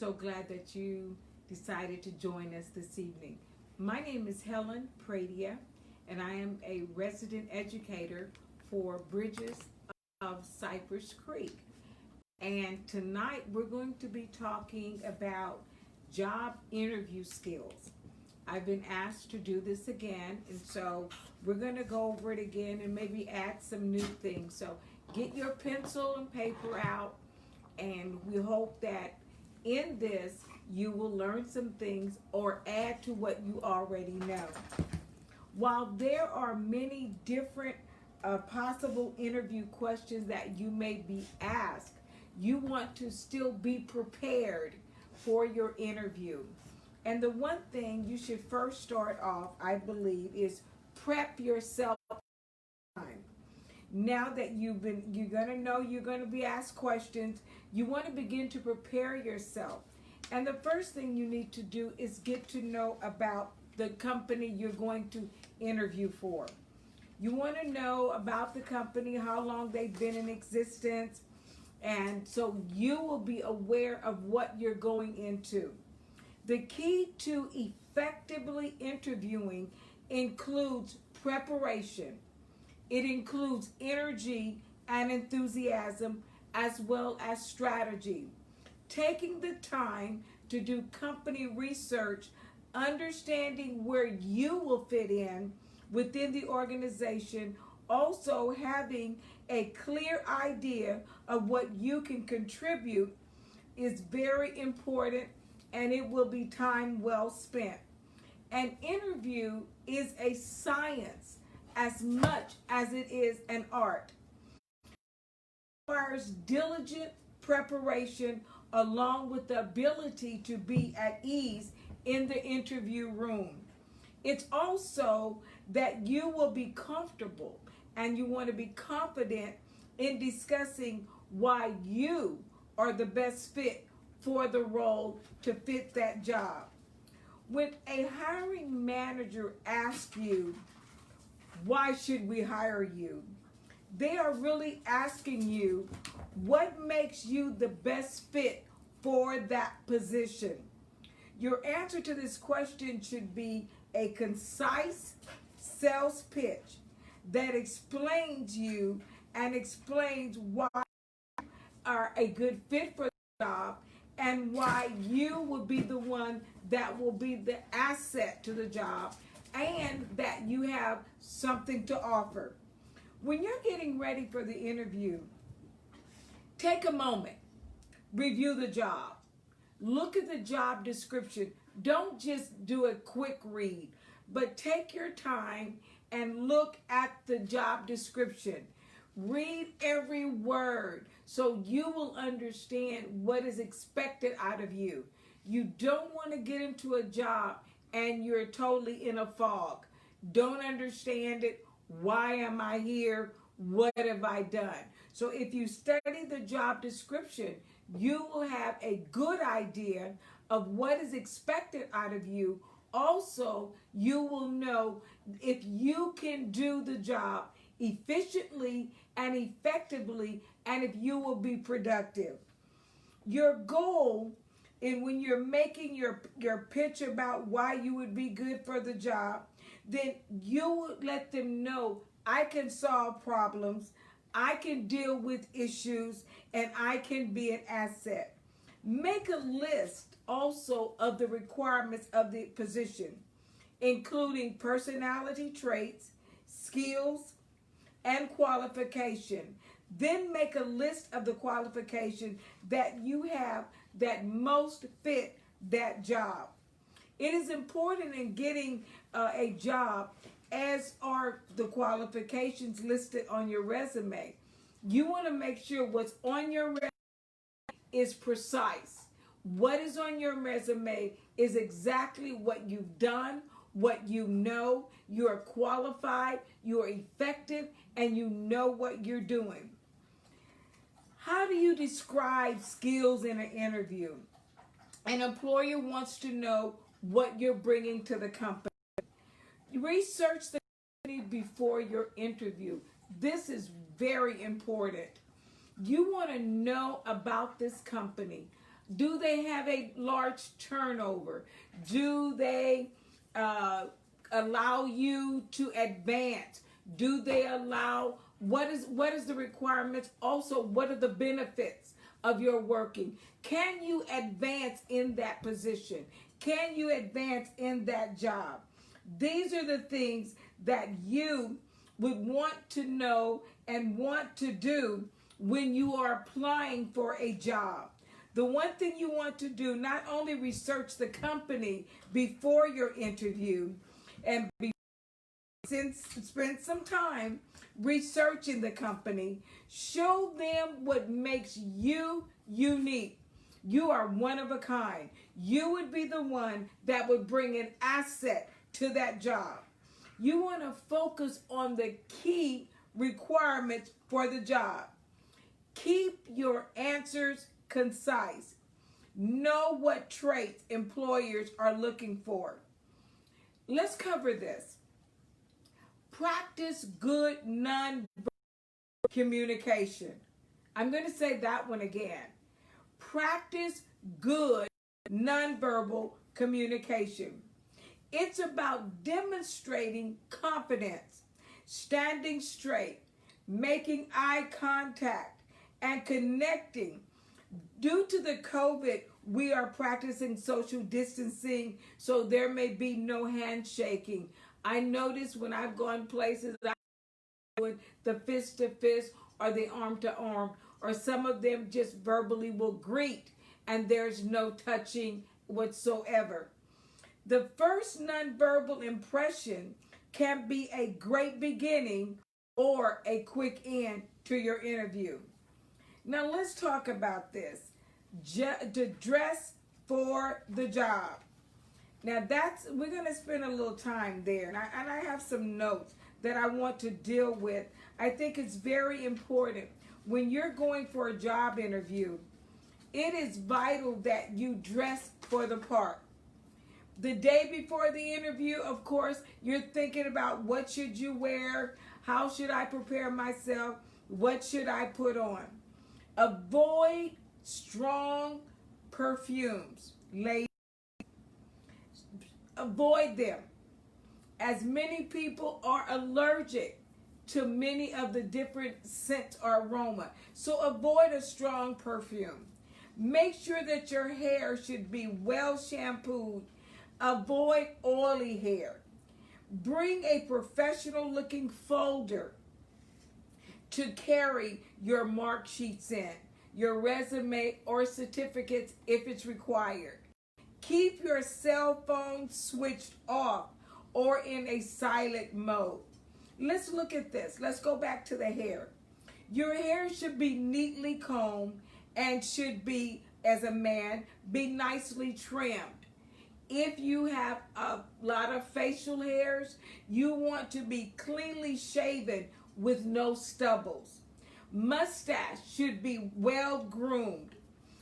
So glad that you decided to join us this evening. My name is Helen Pradia, and I am a resident educator for Bridges of Cypress Creek. And tonight we're going to be talking about job interview skills. I've been asked to do this again, and so we're going to go over it again and maybe add some new things. So get your pencil and paper out, and we hope that in this you will learn some things or add to what you already know. While there are many different possible interview questions that you may be asked, you want to still be prepared for your interview. And the one thing you should first start off, I believe, is prep yourself. Now that you're gonna know you're gonna be asked questions, you want to begin to prepare yourself. And the first thing you need to do is get to know about the company you're going to interview for. You want to know about the company, how long they've been in existence, and so you will be aware of what you're going into. The key to effectively interviewing includes preparation. It includes energy and enthusiasm as well as strategy. Taking the time to do company research, understanding where you will fit in within the organization, also having a clear idea of what you can contribute is very important, and it will be time well spent. An interview is a science as much as it is an art. It requires diligent preparation along with the ability to be at ease in the interview room. It's also that you will be comfortable and you want to be confident in discussing why you are the best fit for the role to fit that job. When a hiring manager asks you, why should we hire you? They are really asking you what makes you the best fit for that position. Your answer to this question should be a concise sales pitch that explains you and explains why you are a good fit for the job and why you will be the one that will be the asset to the job and that you have something to offer. When you're getting ready for the interview, take a moment, review the job, look at the job description. Don't just do a quick read, but take your time and look at the job description. Read every word so you will understand what is expected out of you. You don't want to get into a job and you're totally in a fog. Don't understand it. Why am I here? What have I done? So if you study the job description, you will have a good idea of what is expected out of you. Also, you will know if you can do the job efficiently and effectively, and if you will be productive. Your goal when you're making your pitch about why you would be good for the job, then you would let them know, I can solve problems, I can deal with issues, and I can be an asset. Make a list also of the requirements of the position, including personality traits, skills, and qualification. Then make a list of the qualifications that you have that most fit that job. It is important in getting a job, as are the qualifications listed on your resume. You want to make sure what's on your resume is precise. What is on your resume is exactly what you've done, what you know, you are qualified, you are effective, and you know what you're doing. How do you describe skills in an interview? An employer wants to know what you're bringing to the company. Research the company before your interview. This is very important. You want to know about this company. Do they have a large turnover? Do they allow you to advance? Do they allow, what is the requirements? Also, what are the benefits of your working? Can you advance in that position? Can you advance in that job? These are the things that you would want to know and want to do when you are applying for a job. The one thing you want to do, not only research the company before your interview, and spend some time researching the company. Show them what makes you unique. You are one of a kind. You would be the one that would bring an asset to that job. You want to focus on the key requirements for the job. Keep your answers concise. Know what traits employers are looking for. Let's cover this. Practice good non-verbal communication. I'm going to say that one again. Practice good nonverbal communication. It's about demonstrating confidence, standing straight, making eye contact, and connecting. Due to the COVID, we are practicing social distancing, so there may be no handshaking. I notice when I've gone places, I'm doing the fist to fist or the arm to arm, or some of them just verbally will greet, and there's no touching whatsoever. The first nonverbal impression can be a great beginning or a quick end to your interview. Now let's talk about this. To dress for the job. Now we're going to spend a little time there, and I have some notes that I want to deal with. I think it's very important when you're going for a job interview. It is vital that you dress for the part. The day before the interview, of course, you're thinking about what should you wear, how should I prepare myself, what should I put on. Avoid strong perfumes, ladies. Avoid them, as many people are allergic to many of the different scents or aroma. So avoid a strong perfume. Make sure that your hair should be well shampooed. Avoid oily hair. Bring a professional looking folder to carry your mark sheets in, your resume or certificates if it's required. Keep your cell phone switched off or in a silent mode. Let's look at this. Let's go back to the hair. Your hair should be neatly combed and should be, as a man, be nicely trimmed. If you have a lot of facial hairs, you want to be cleanly shaven with no stubbles. Mustache should be well groomed,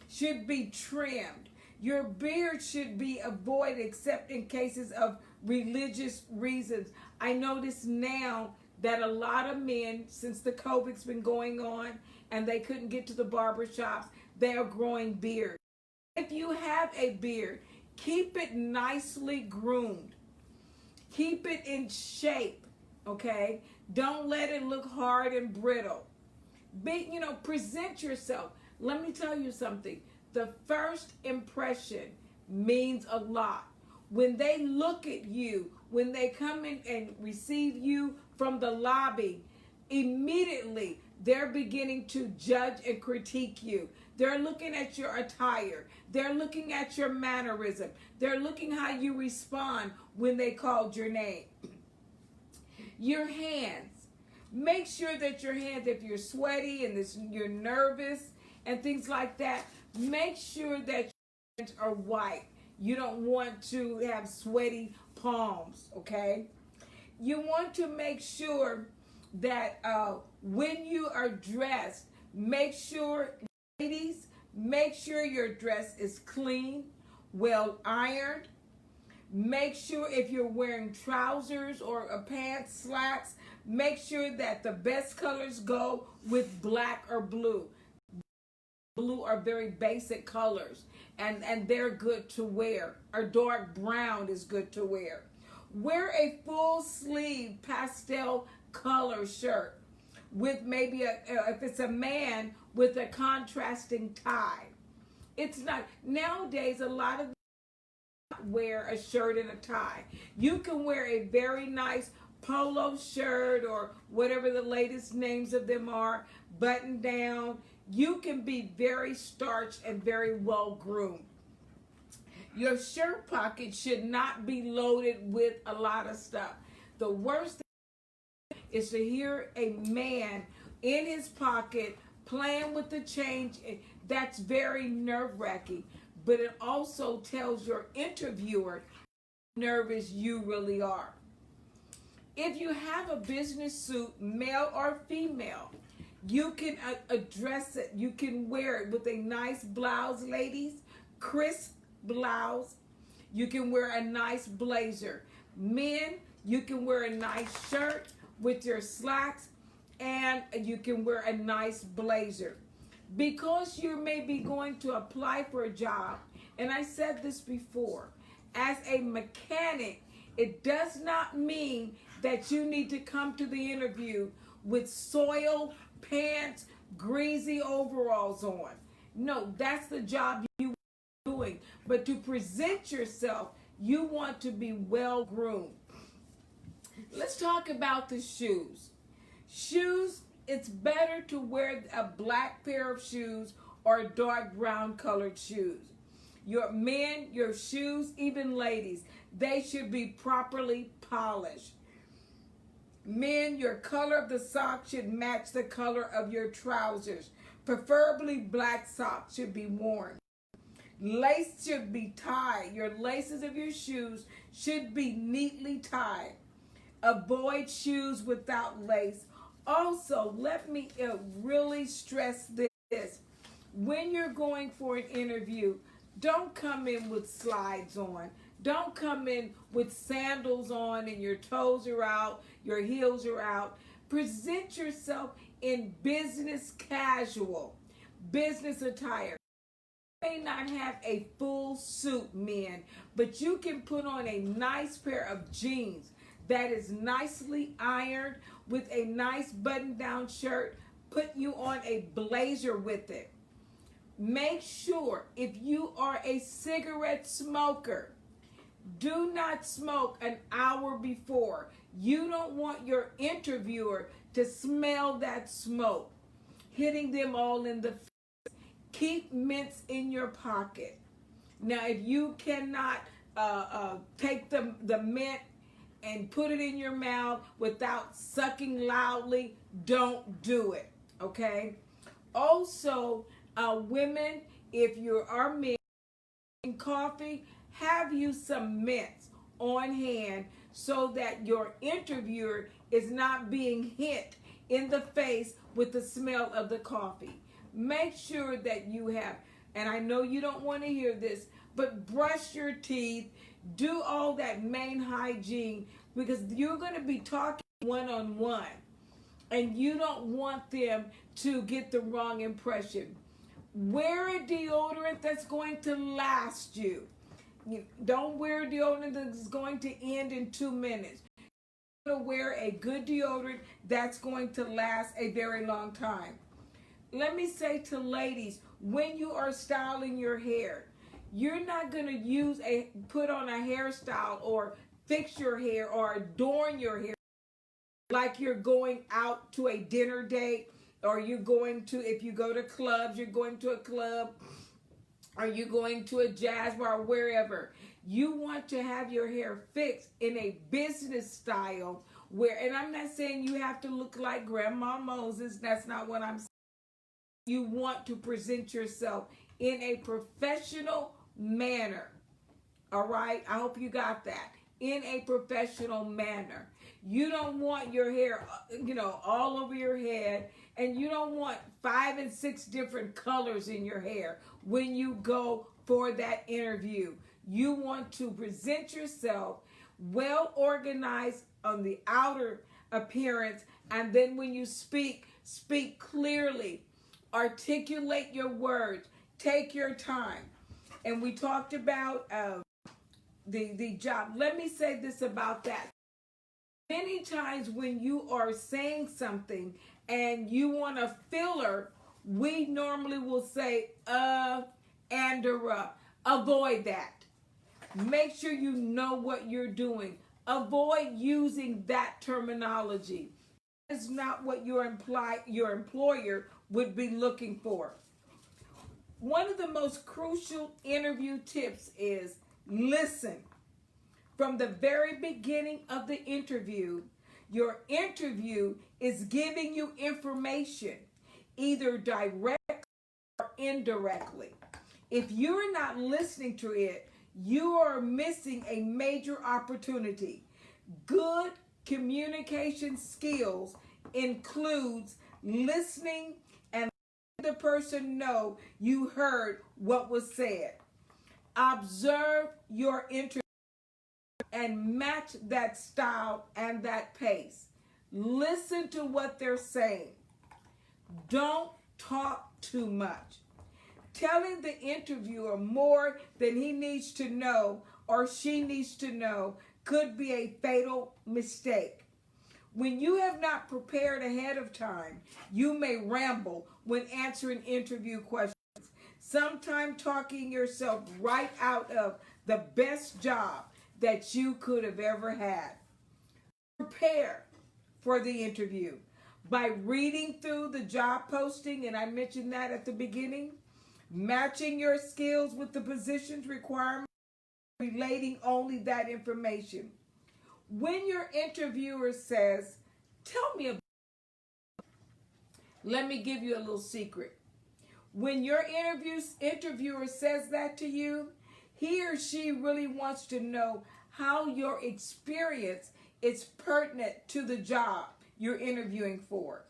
should be trimmed. Your beard should be avoided except in cases of religious reasons. I notice now that a lot of men, since the COVID's been going on and they couldn't get to the barber shops, they are growing beards. If you have a beard, keep it nicely groomed. Keep it in shape, okay? Don't let it look hard and brittle. Present yourself. Let me tell you something. The first impression means a lot. When they look at you, when they come in and receive you from the lobby, immediately they're beginning to judge and critique you. They're looking at your attire. They're looking at your mannerism. They're looking how you respond when they called your name. Your hands. Make sure that your hands, if you're sweaty and you're nervous and things like that, make sure that your hands are white. You don't want to have sweaty palms, okay? You want to make sure that when you are dressed, make sure, ladies, make sure your dress is clean, well ironed. Make sure if you're wearing trousers or pants, slacks, make sure that the best colors go with black or blue. Blue are very basic colors. and they're good to wear. A dark brown is good to wear. Wear a full sleeve pastel color shirt with maybe if it's a man, with a contrasting tie. It's not nowadays. A lot of wear a shirt and a tie. You can wear a very nice polo shirt or whatever the latest names of them are, button down. You can be very starched and very well groomed. Your shirt pocket should not be loaded with a lot of stuff. The worst thing is to hear a man in his pocket playing with the change. That's very nerve-wracking. But it also tells your interviewer how nervous you really are. If you have a business suit, male or female, you can address it. You can wear it with a nice blouse, ladies, crisp blouse. You can wear a nice blazer. Men, you can wear a nice shirt with your slacks, and you can wear a nice blazer. Because you may be going to apply for a job, and I said this before, as a mechanic, it does not mean that you need to come to the interview with soiled pants, greasy overalls on. No, that's the job you are doing. But to present yourself, you want to be well groomed. Let's talk about the shoes. Shoes, it's better to wear a black pair of shoes or dark brown colored shoes. Your men, your shoes, even ladies, they should be properly polished. Men, your color of the socks should match the color of your trousers. Preferably black socks should be worn. Lace should be tied. Your laces of your shoes should be neatly tied. Avoid shoes without lace. Also, let me really stress this. When you're going for an interview, don't come in with slides on. Don't come in with sandals on and your toes are out, your heels are out. Present yourself in business casual, business attire. You may not have a full suit, men, but you can put on a nice pair of jeans that is nicely ironed with a nice button-down shirt. Put you on a blazer with it. Make sure, if you are a cigarette smoker, do not smoke an hour before. You don't want your interviewer to smell that smoke, hitting them all in the face. Keep mints in your pocket. Now, if you cannot take the mint and put it in your mouth without sucking loudly, don't do it, okay? Also, women, if you are men in coffee, have you some mints on hand so that your interviewer is not being hit in the face with the smell of the coffee. Make sure that you have, and I know you don't want to hear this, but brush your teeth, do all that main hygiene, because you're going to be talking one-on-one, and you don't want them to get the wrong impression. Wear a deodorant that's going to last you. Don't wear a deodorant that's going to end in 2 minutes. You're going to wear a good deodorant that's going to last a very long time. Let me say to ladies, when you are styling your hair, you're not going to put on a hairstyle or fix your hair or adorn your hair like you're going out to a dinner date, or you're going to, if you go to clubs, you're going to a club, or you're going to a jazz bar, wherever. You want to have your hair fixed in a business style where, and I'm not saying you have to look like Grandma Moses, that's not what I'm saying. You want to present yourself in a professional manner. All right? I hope you got that. In a professional manner. You don't want your hair, all over your head, and you don't want 5 and 6 different colors in your hair when you go for that interview. You want to present yourself well organized on the outer appearance, and then when you speak clearly. Articulate your words. Take your time. And we talked about the job. Let me say this about that. Many times when you are saying something and you want a filler, we normally will say and or. Avoid that. Make sure you know what you're doing. Avoid using that terminology. It's not what your employer would be looking for. One of the most crucial interview tips is listen. From the very beginning of the interview, your interview is giving you information, either direct or indirectly. If you're not listening to it, you are missing a major opportunity. Good communication skills includes listening and letting the person know you heard what was said. Observe your interview and match that style and that pace. Listen to what they're saying. Don't talk too much. Telling the interviewer more than he needs to know or she needs to know could be a fatal mistake. When you have not prepared ahead of time, you may ramble when answering interview questions, sometimes talking yourself right out of the best job that you could have ever had. Prepare for the interview by reading through the job posting, and I mentioned that at the beginning, matching your skills with the position's requirements, relating only that information. When your interviewer says, tell me about, let me give you a little secret. When your interviewer says that to you, he or she really wants to know how your experience is pertinent to the job you're interviewing for.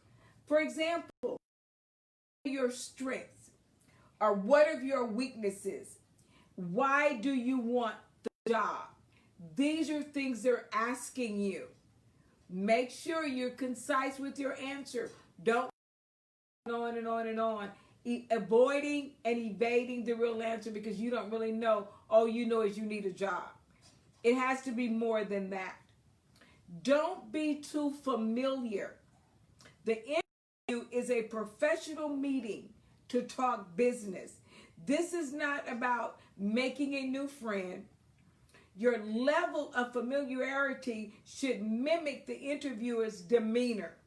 For example, what are your strengths? Or what are your weaknesses? Why do you want the job? These are things they're asking you. Make sure you're concise with your answer. Don't go on and on and on, avoiding and evading the real answer because you don't really know. All you know is you need a job. It has to be more than that. Don't be too familiar. The interview is a professional meeting to talk business. This is not about making a new friend. Your level of familiarity should mimic the interviewer's demeanor.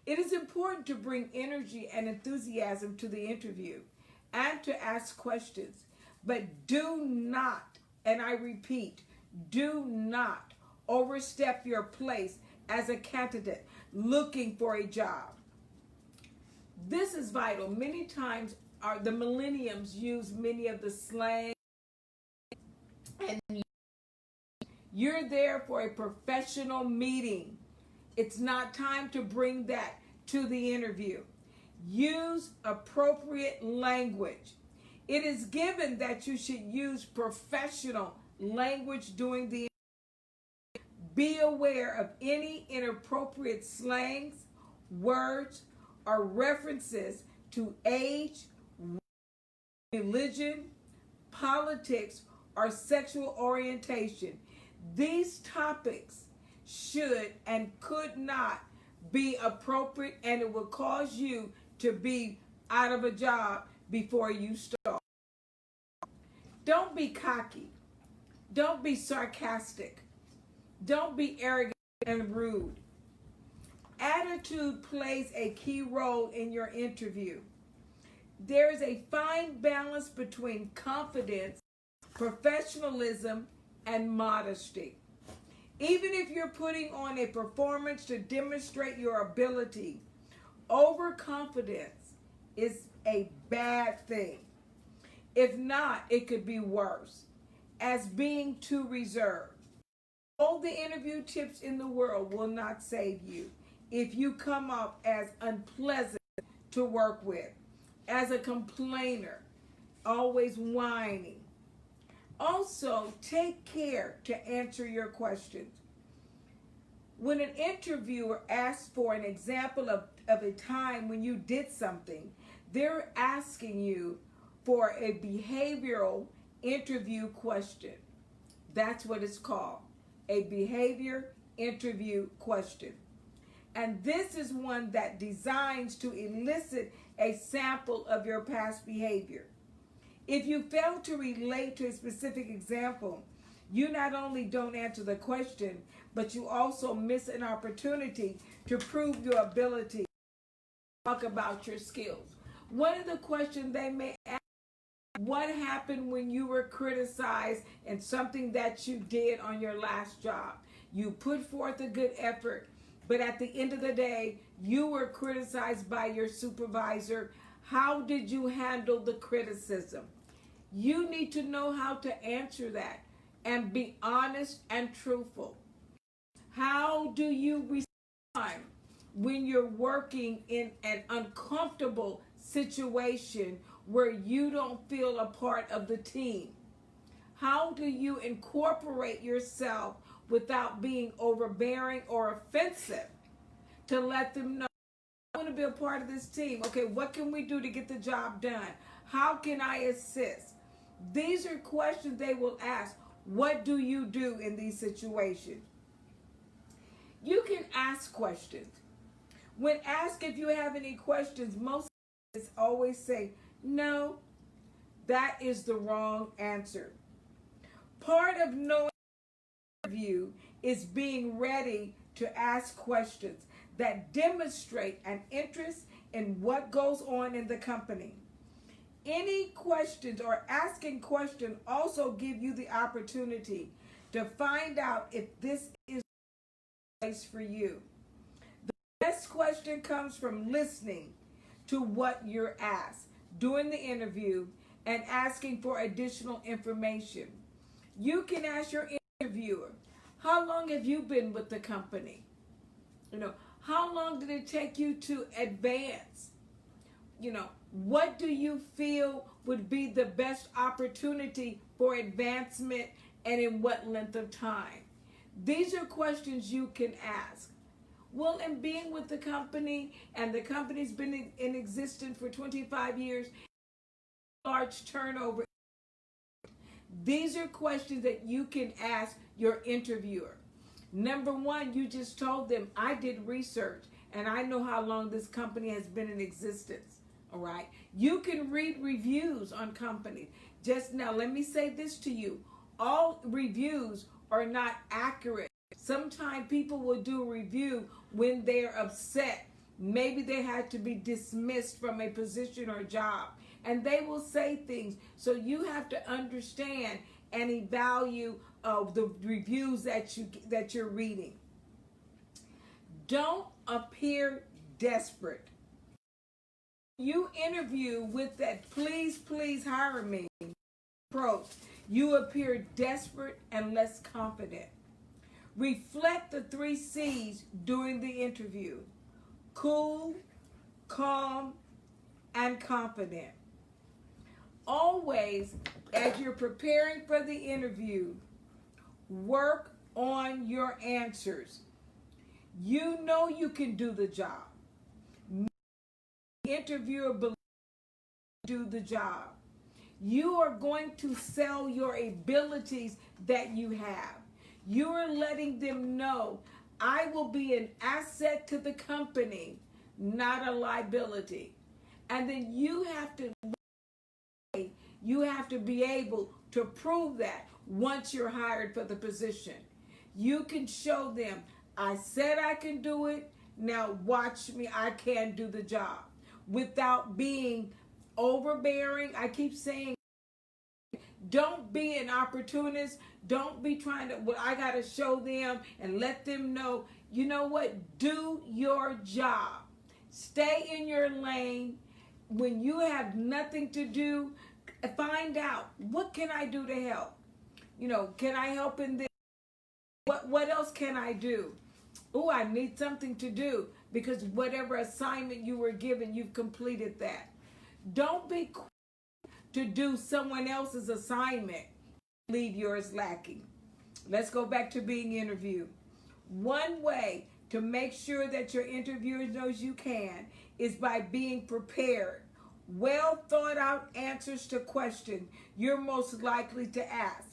It is important to bring energy and enthusiasm to the interview and to ask questions, but do not, and I repeat, do not overstep your place as a candidate looking for a job. This is vital. Many times the millennials use many of the slang, and you're there for a professional meeting. It's not time to bring that to the interview. Use appropriate language. It is given that you should use professional language during the interview. Be aware of any inappropriate slangs, words, or references to age, religion, politics, or sexual orientation. These topics should and could not be appropriate, and it will cause you to be out of a job before you start. Don't be cocky. Don't be sarcastic. Don't be arrogant and rude. Attitude plays a key role in your interview. There is a fine balance between confidence, professionalism, and modesty. Even if you're putting on a performance to demonstrate your ability, overconfidence is a bad thing. If not, it could be worse, as being too reserved. All the interview tips in the world will not save you if you come up as unpleasant to work with, as a complainer, always whining. Also, take care to answer your questions. When an interviewer asks for an example of a time when you did something, they're asking you for a behavioral interview question. That's what it's called, a behavior interview question. And this is one that designs to elicit a sample of your past behavior. If you fail to relate to a specific example, you not only don't answer the question, but you also miss an opportunity to prove your ability to talk about your skills. One of the questions they may ask, what happened when you were criticized in something that you did on your last job? You put forth a good effort, but at the end of the day, you were criticized by your supervisor. How did you handle the criticism? You need to know how to answer that and be honest and truthful. How do you respond when you're working in an uncomfortable situation where you don't feel a part of the team? How do you incorporate yourself without being overbearing or offensive to let them know, I want to be a part of this team. Okay, what can we do to get the job done? How can I assist? These are questions they will ask. What do you do in these situations? You can ask questions. When asked if you have any questions, most always say, no, that is the wrong answer. Part of knowing the interview is being ready to ask questions that demonstrate an interest in what goes on in the company. Any questions or asking questions also give you the opportunity to find out if this is the place for you. The best question comes from listening to what you're asked during the interview and asking for additional information. You can ask your interviewer, how long have you been with the company? How long did it take you to advance? What do you feel would be the best opportunity for advancement and in what length of time? These are questions you can ask. Well, in being with the company, and the company's been in existence for 25 years, large turnover. These are questions that you can ask your interviewer. Number one, you just told them, I did research and I know how long this company has been in existence. All right. You can read reviews on companies. Just now, let me say this to you. All reviews are not accurate. Sometimes people will do a review when they're upset. Maybe they had to be dismissed from a position or job, and they will say things. So you have to understand and evaluate the reviews that you're reading. Don't appear desperate. You interview with that please hire me approach. You appear desperate and less confident. Reflect the 3 C's during the interview: cool, calm, and confident. Always, as you're preparing for the interview, work on your answers. You know you can do the job. The interviewer believes you can do the job. You are going to sell your abilities that you have. You are letting them know, I will be an asset to the company, not a liability. And then you have to be able to prove that once you're hired for the position. You can show them, I said I can do it, now watch me, I can do the job. Without being overbearing. I keep saying, don't be an opportunist. Don't be trying to, I got to show them and let them know. You know what? Do your job. Stay in your lane. When you have nothing to do, find out, what can I do to help? Can I help in this? What else can I do? Oh, I need something to do, because whatever assignment you were given, you've completed that. Don't be quick to do someone else's assignment, leave yours lacking. Let's go back to being interviewed. One way to make sure that your interviewer knows you can is by being prepared. well thought out answers to questions you're most likely to ask.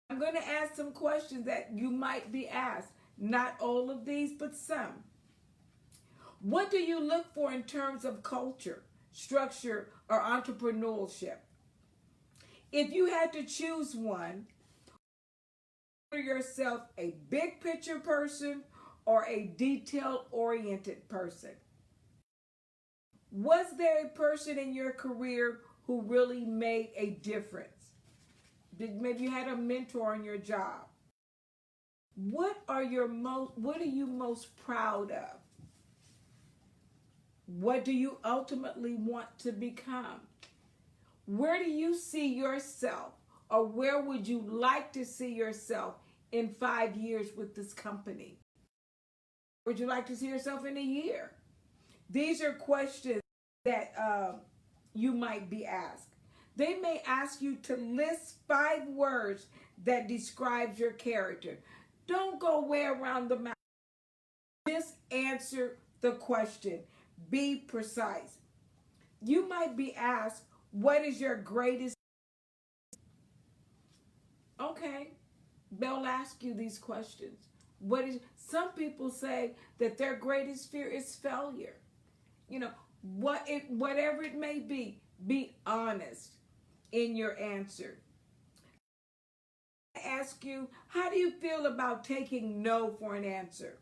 I'm going to ask some questions that you might be asked. Not all of these, but some. What do you look for in terms of culture, structure, or entrepreneurship? If you had to choose one, consider yourself a big picture person or a detail oriented person. Was there a person in your career who really made a difference? Maybe you had a mentor in your job. What are you most proud of? What do you ultimately want to become? Where do you see yourself, or where would you like to see yourself in 5 years with this company? Would you like to see yourself in a year? These are questions that you might be asked. They may ask you to list 5 words that describes your character. Don't go way around the mouth. Just answer the question. Be precise. You might be asked, what is your greatest? Okay, they'll ask you these questions. Some people say that their greatest fear is failure. Whatever it may be honest in your answer. I ask you, how do you feel about taking no for an answer?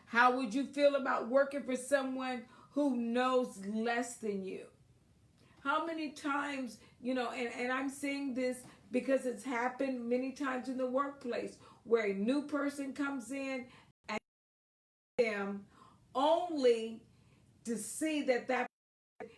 How would you feel about working for someone who knows less than you? How many times, and I'm seeing this because it's happened many times in the workplace, where a new person comes in and them only to see that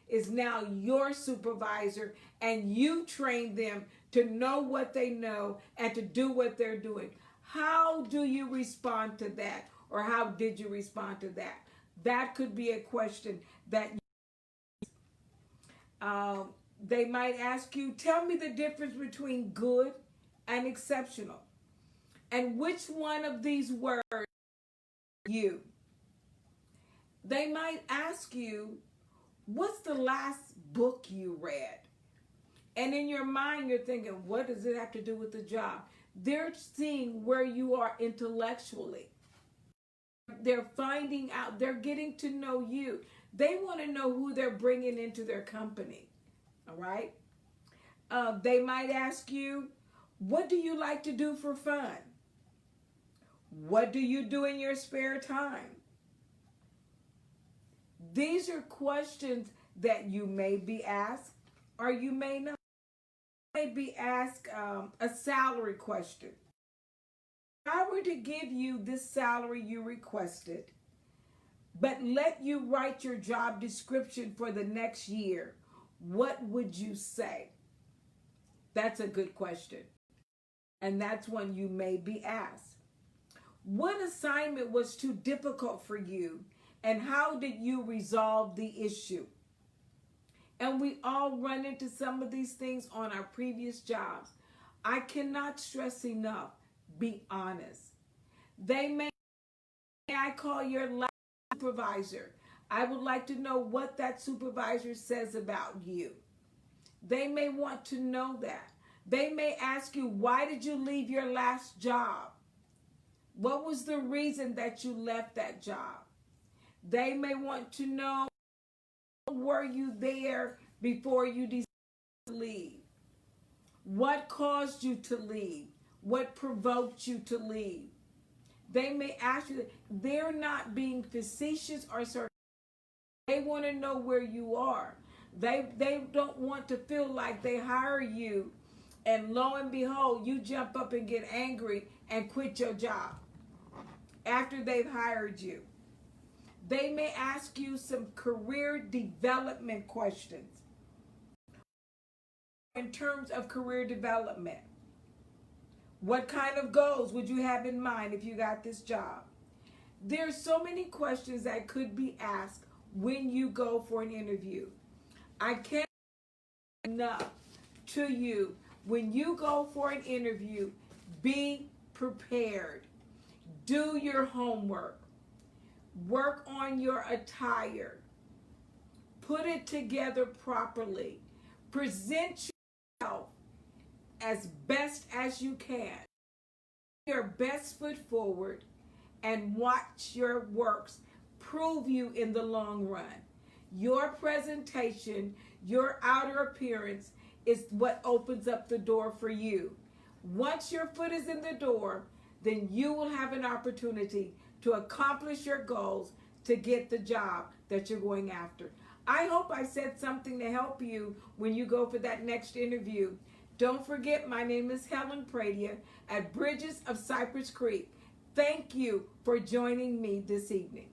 is now your supervisor, and you train them to know what they know and to do what they're doing. How do you respond to that? Or how did you respond to that? That could be a question that they might ask you, tell me the difference between good and exceptional. And which one of these words you? They might ask you, what's the last book you read? And in your mind, you're thinking, what does it have to do with the job? They're seeing where you are intellectually. They're finding out, they're getting to know you. They want to know who they're bringing into their company. All right? They might ask you, what do you like to do for fun? What do you do in your spare time? These are questions that you may be asked, or you may not. You may be asked a salary question. If I were to give you this salary you requested, but let you write your job description for the next year, what would you say? That's a good question. And that's one you may be asked. What assignment was too difficult for you, and how did you resolve the issue? And we all run into some of these things on our previous jobs. I cannot stress enough, be honest. May I call your last supervisor? I would like to know what that supervisor says about you. They may want to know that. They may ask you, why did you leave your last job? What was the reason that you left that job? They may want to know, were you there before you decided to leave? What caused you to leave? What provoked you to leave? They may ask you, they're not being facetious or sarcastic. They want to know where you are. They don't want to feel like they hire you and lo and behold, you jump up and get angry and quit your job after they've hired you. They may ask you some career development questions. In terms of career development, what kind of goals would you have in mind if you got this job? There's so many questions that could be asked when you go for an interview. I can't say enough to you. When you go for an interview, be prepared. Do your homework. Work on your attire. Put it together properly. Present yourself as best as you can. Your best foot forward and watch your works prove you in the long run. Your presentation, your outer appearance is what opens up the door for you. Once your foot is in the door, then you will have an opportunity to accomplish your goals to get the job that you're going after. I hope I said something to help you when you go for that next interview. Don't forget, my name is Helen Pradia at Bridges of Cypress Creek. Thank you for joining me this evening.